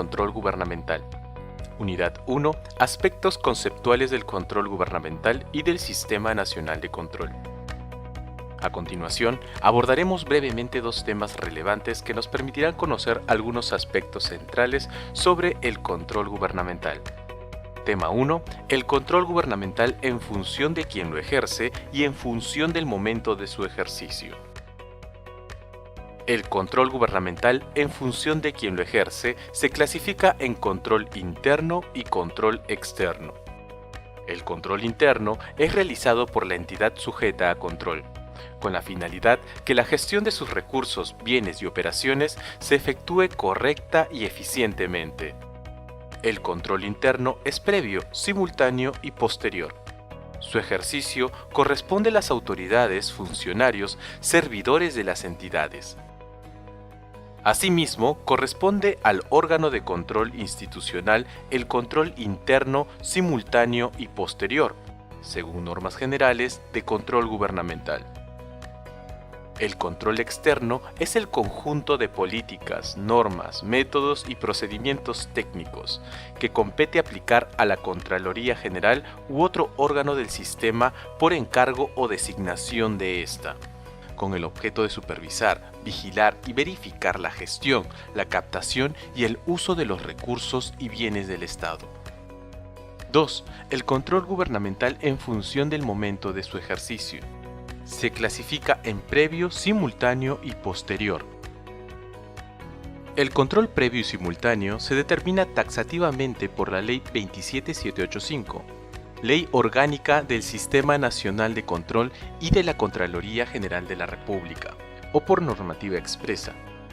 control gubernamental. Unidad 1. Aspectos conceptuales del control gubernamental y del Sistema Nacional de Control. A continuación, abordaremos brevemente dos temas relevantes que nos permitirán conocer algunos aspectos centrales sobre el control gubernamental. Tema 1. El control gubernamental en función de quien lo ejerce y en función del momento de su ejercicio. El control gubernamental en función de quien lo ejerce se clasifica en control interno y control externo. El control interno es realizado por la entidad sujeta a control, con la finalidad que la gestión de sus recursos, bienes y operaciones se efectúe correcta y eficientemente. El control interno es previo, simultáneo y posterior. Su ejercicio corresponde a las autoridades, funcionarios, servidores de las entidades. Asimismo, corresponde al órgano de control institucional el control interno, simultáneo y posterior, según normas generales de control gubernamental. El control externo es el conjunto de políticas, normas, métodos y procedimientos técnicos que compete aplicar a la Contraloría General u otro órgano del sistema por encargo o designación de ésta, con el objeto de supervisar, vigilar y verificar la gestión, la captación y el uso de los recursos y bienes del Estado. 2. El control gubernamental en función del momento de su ejercicio. Se clasifica en previo, simultáneo y posterior. El control previo y simultáneo se determina taxativamente por la Ley 27785, Ley Orgánica del Sistema Nacional de Control y de la Contraloría General de la República, o por normativa expresa,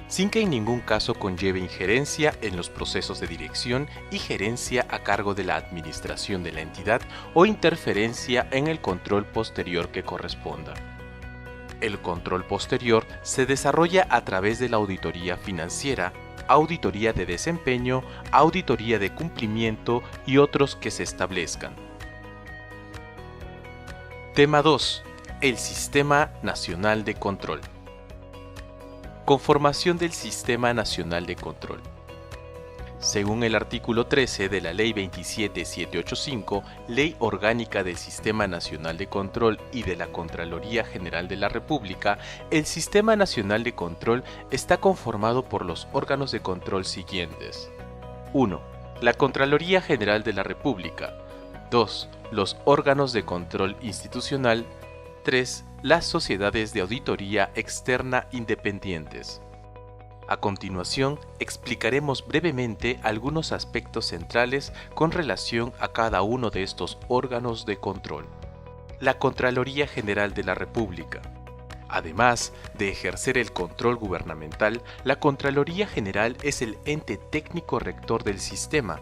sin que en ningún caso conlleve injerencia en los procesos de dirección y gerencia a cargo de la administración de la entidad o interferencia en el control posterior que corresponda. El control posterior se desarrolla a través de la auditoría financiera, auditoría de desempeño, auditoría de cumplimiento y otros que se establezcan. Tema 2. El Sistema Nacional de Control. Conformación del Sistema Nacional de Control. Según el artículo 13 de la Ley 27785, Ley Orgánica del Sistema Nacional de Control y de la Contraloría General de la República, el Sistema Nacional de Control está conformado por los órganos de control siguientes. 1. La Contraloría General de la República. 2. Los órganos de control institucional. 3. Las sociedades de auditoría externa independientes. A continuación, explicaremos brevemente algunos aspectos centrales con relación a cada uno de estos órganos de control. La Contraloría General de la República. Además de ejercer el control gubernamental, la Contraloría General es el ente técnico rector del sistema,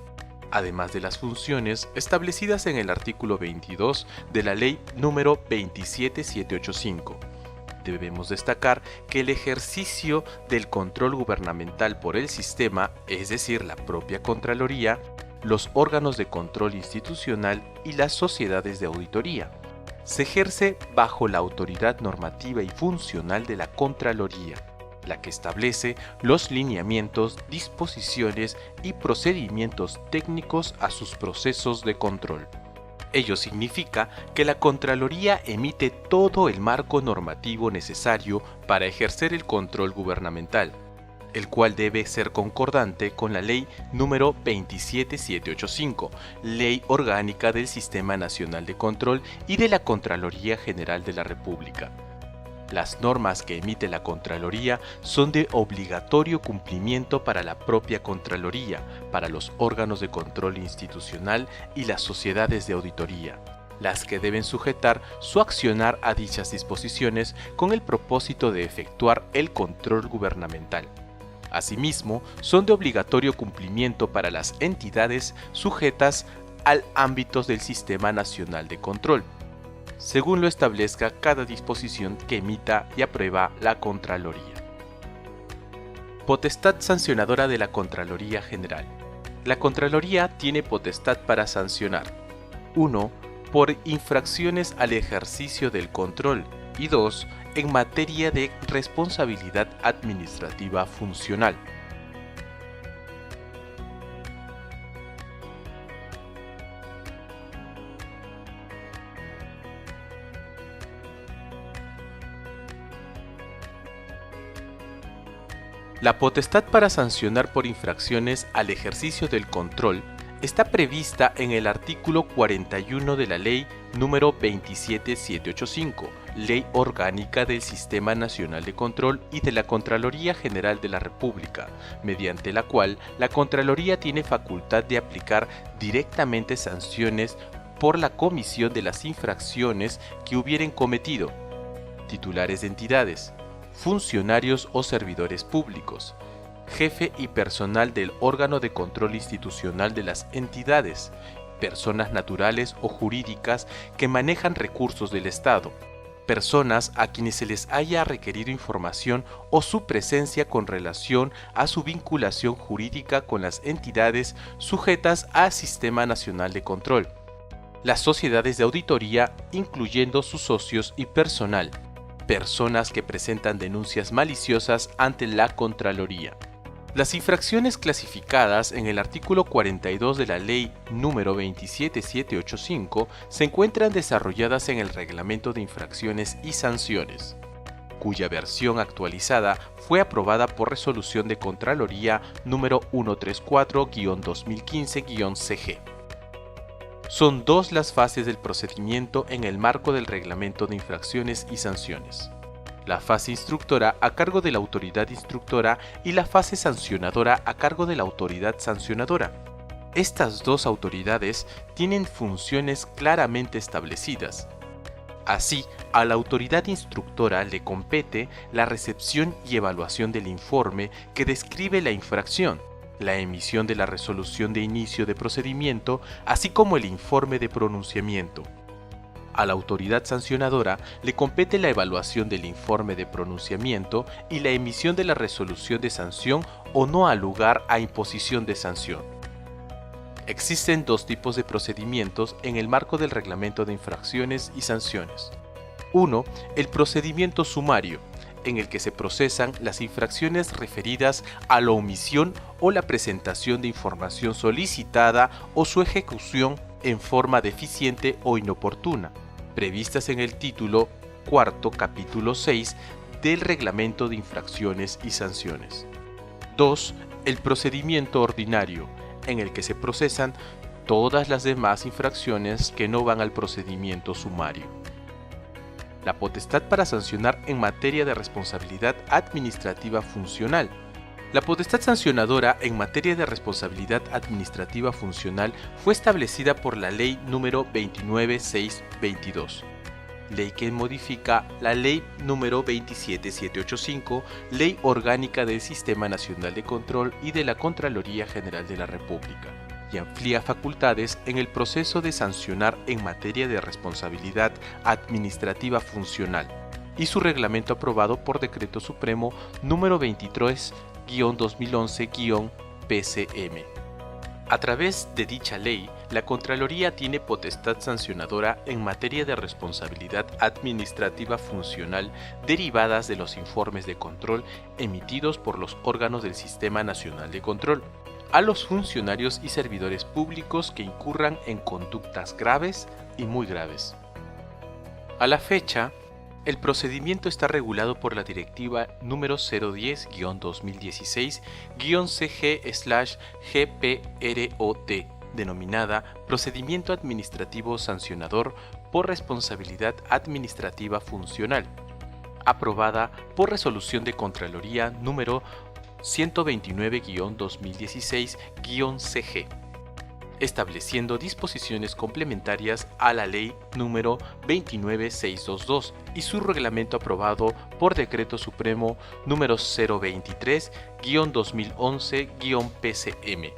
además de las funciones establecidas en el artículo 22 de la Ley número 27785. Debemos destacar que el ejercicio del control gubernamental por el sistema, es decir, la propia Contraloría, los órganos de control institucional y las sociedades de auditoría, se ejerce bajo la autoridad normativa y funcional de la Contraloría, la que establece los lineamientos, disposiciones y procedimientos técnicos a sus procesos de control. Ello significa que la Contraloría emite todo el marco normativo necesario para ejercer el control gubernamental, el cual debe ser concordante con la Ley número 27785, Ley Orgánica del Sistema Nacional de Control y de la Contraloría General de la República. Las normas que emite la Contraloría son de obligatorio cumplimiento para la propia Contraloría, para los órganos de control institucional y las sociedades de auditoría, las que deben sujetar su accionar a dichas disposiciones con el propósito de efectuar el control gubernamental. Asimismo, son de obligatorio cumplimiento para las entidades sujetas al ámbito del Sistema Nacional de Control, según lo establezca cada disposición que emita y aprueba la Contraloría. Potestad sancionadora de la Contraloría General. La Contraloría tiene potestad para sancionar: 1. Por infracciones al ejercicio del control y 2. En materia de responsabilidad administrativa funcional. La potestad para sancionar por infracciones al ejercicio del control está prevista en el artículo 41 de la Ley número 27785, Ley Orgánica del Sistema Nacional de Control y de la Contraloría General de la República, mediante la cual la Contraloría tiene facultad de aplicar directamente sanciones por la comisión de las infracciones que hubieren cometido titulares de entidades, funcionarios o servidores públicos, jefe y personal del órgano de control institucional de las entidades, personas naturales o jurídicas que manejan recursos del Estado, personas a quienes se les haya requerido información o su presencia con relación a su vinculación jurídica con las entidades sujetas al Sistema Nacional de Control, las sociedades de auditoría, incluyendo sus socios y personal, personas que presentan denuncias maliciosas ante la Contraloría. Las infracciones clasificadas en el artículo 42 de la Ley número 27785 se encuentran desarrolladas en el Reglamento de Infracciones y Sanciones, cuya versión actualizada fue aprobada por Resolución de Contraloría número 134-2015-CG. Son dos las fases del procedimiento en el marco del Reglamento de Infracciones y Sanciones: la fase instructora a cargo de la autoridad instructora y la fase sancionadora a cargo de la autoridad sancionadora. Estas dos autoridades tienen funciones claramente establecidas. Así, a la autoridad instructora le compete la recepción y evaluación del informe que describe la infracción, la emisión de la resolución de inicio de procedimiento, así como el informe de pronunciamiento. A la autoridad sancionadora le compete la evaluación del informe de pronunciamiento y la emisión de la resolución de sanción o no al lugar a imposición de sanción. Existen dos tipos de procedimientos en el marco del Reglamento de Infracciones y Sanciones. 1. El procedimiento sumario, en el que se procesan las infracciones referidas a la omisión o la presentación de información solicitada o su ejecución en forma deficiente o inoportuna, previstas en el título cuarto, capítulo 6 del Reglamento de Infracciones y Sanciones. 2. El procedimiento ordinario, en el que se procesan todas las demás infracciones que no van al procedimiento sumario. La potestad para sancionar en materia de responsabilidad administrativa funcional. La potestad sancionadora en materia de responsabilidad administrativa funcional fue establecida por la Ley número 29622, ley que modifica la Ley número 27785, Ley Orgánica del Sistema Nacional de Control y de la Contraloría General de la República, y amplía facultades en el proceso de sancionar en materia de responsabilidad administrativa funcional, y su reglamento aprobado por Decreto Supremo número 23-2011-PCM. A través de dicha ley, la Contraloría tiene potestad sancionadora en materia de responsabilidad administrativa funcional derivadas de los informes de control emitidos por los órganos del Sistema Nacional de Control, a los funcionarios y servidores públicos que incurran en conductas graves y muy graves. A la fecha, el procedimiento está regulado por la Directiva número 010-2016-CG/GPROT, denominada Procedimiento Administrativo Sancionador por Responsabilidad Administrativa Funcional, aprobada por Resolución de Contraloría número 129-2016-CG, estableciendo disposiciones complementarias a la Ley número 29622 y su reglamento aprobado por Decreto Supremo número 023-2011-PCM.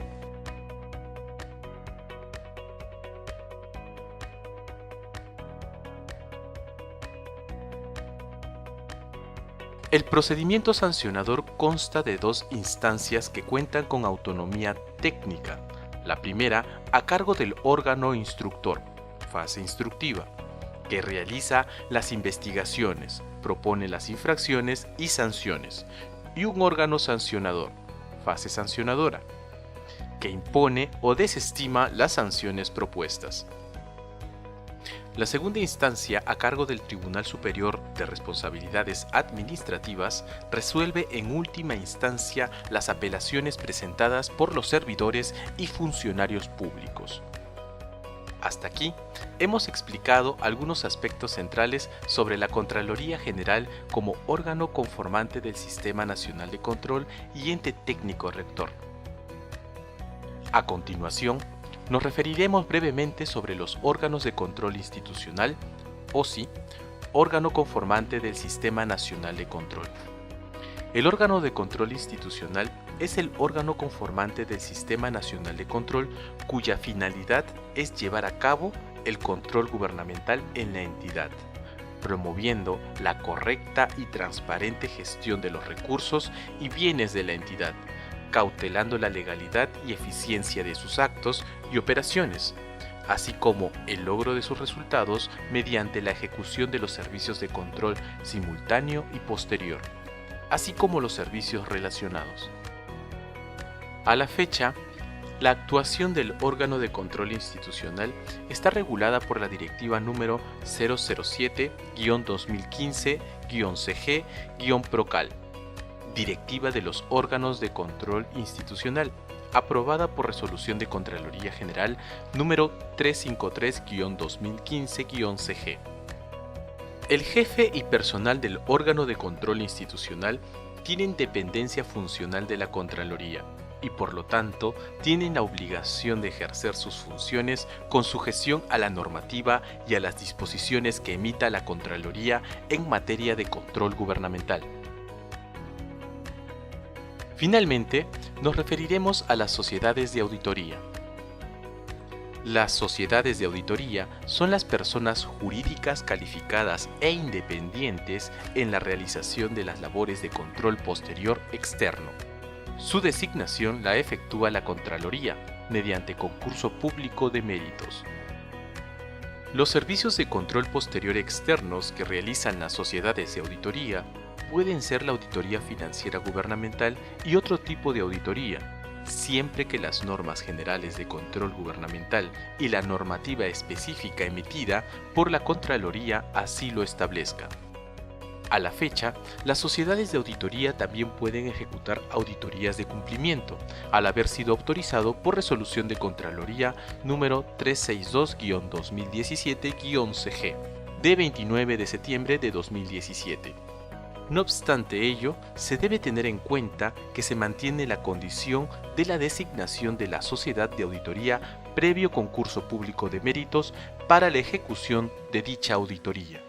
El procedimiento sancionador consta de dos instancias que cuentan con autonomía técnica. La primera, a cargo del órgano instructor, fase instructiva, que realiza las investigaciones, propone las infracciones y sanciones, y un órgano sancionador, fase sancionadora, que impone o desestima las sanciones propuestas. La segunda instancia, a cargo del Tribunal Superior de Responsabilidades Administrativas, resuelve en última instancia las apelaciones presentadas por los servidores y funcionarios públicos. Hasta aquí, hemos explicado algunos aspectos centrales sobre la Contraloría General como órgano conformante del Sistema Nacional de Control y ente técnico rector. A continuación, nos referiremos brevemente sobre los órganos de control institucional, OSI, órgano conformante del Sistema Nacional de Control. El órgano de control institucional es el órgano conformante del Sistema Nacional de Control cuya finalidad es llevar a cabo el control gubernamental en la entidad, promoviendo la correcta y transparente gestión de los recursos y bienes de la entidad, cautelando la legalidad y eficiencia de sus actos y operaciones, así como el logro de sus resultados mediante la ejecución de los servicios de control simultáneo y posterior, así como los servicios relacionados. A la fecha, la actuación del órgano de control institucional está regulada por la Directiva número 007-2015-CG-PROCAL, Directiva de los órganos de control institucional, aprobada por Resolución de Contraloría General número 353-2015-CG. El jefe y personal del órgano de control institucional tienen dependencia funcional de la Contraloría y por lo tanto tienen la obligación de ejercer sus funciones con sujeción a la normativa y a las disposiciones que emita la Contraloría en materia de control gubernamental. Finalmente, nos referiremos a las sociedades de auditoría. Las sociedades de auditoría son las personas jurídicas calificadas e independientes en la realización de las labores de control posterior externo. Su designación la efectúa la Contraloría mediante concurso público de méritos. Los servicios de control posterior externos que realizan las sociedades de auditoría pueden ser la auditoría financiera gubernamental y otro tipo de auditoría, siempre que las normas generales de control gubernamental y la normativa específica emitida por la Contraloría así lo establezcan. A la fecha, las sociedades de auditoría también pueden ejecutar auditorías de cumplimiento, al haber sido autorizado por Resolución de Contraloría número 362-2017-CG, de 29 de septiembre de 2017. No obstante ello, se debe tener en cuenta que se mantiene la condición de la designación de la sociedad de auditoría previo concurso público de méritos para la ejecución de dicha auditoría.